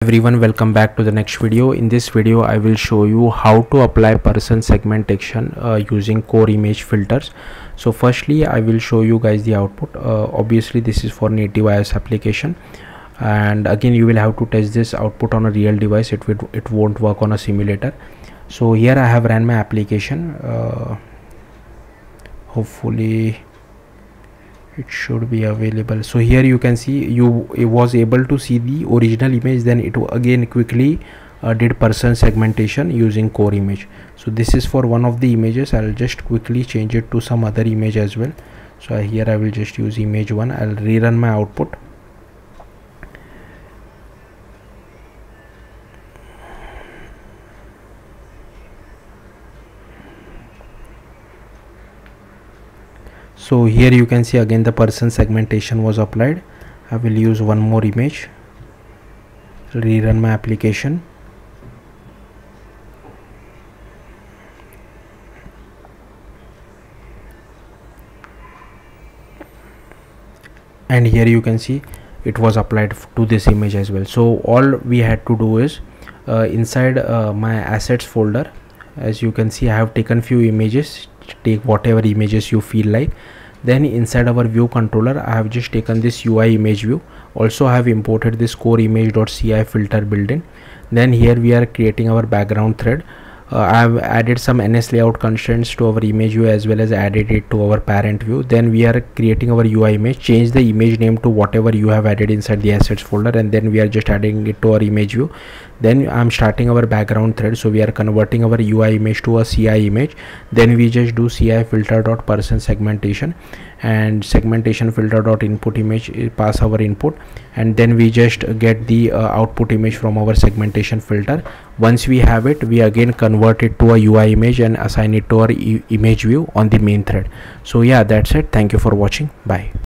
Everyone, welcome back to the next video. In this video I will show you how to apply person segmentation using CoreImage filters. So firstly I will show you guys the output. Obviously this is for native iOS application, and again you will have to test this output on a real device. It won't work on a simulator. So here I have ran my application. Hopefully it should be available. So here you can see it was able to see the original image, then it again quickly did person segmentation using CoreImage. So this is for one of the images. I'll just quickly change it to some other image as well. So here I will just use image 1. I'll rerun my output. So here you can see again the person segmentation was applied. I will use one more image, rerun my application. And here you can see it was applied to this image as well. So all we had to do is inside my assets folder, as you can see I have taken few images. Take whatever images you feel like. Then inside our view controller I have just taken this UI image view. Also I have imported this CoreImage.ci filter built-in. Then here we are creating our background thread. I have added some NS layout constraints to our image view as well as added it to our parent view. Then we are creating our UI image. Change the image name to whatever you have added inside the assets folder, and then we are just adding it to our image view. Then I'm starting our background thread. So we are converting our UI image to a CI image. Then we just do CI filter.person segmentation, and segmentation filter.input image, pass our input, and then we just get the output image from our segmentation filter. Once we have it, we again convert it to a UI image and assign it to our image view on the main thread. So yeah, that's it. Thank you for watching. Bye.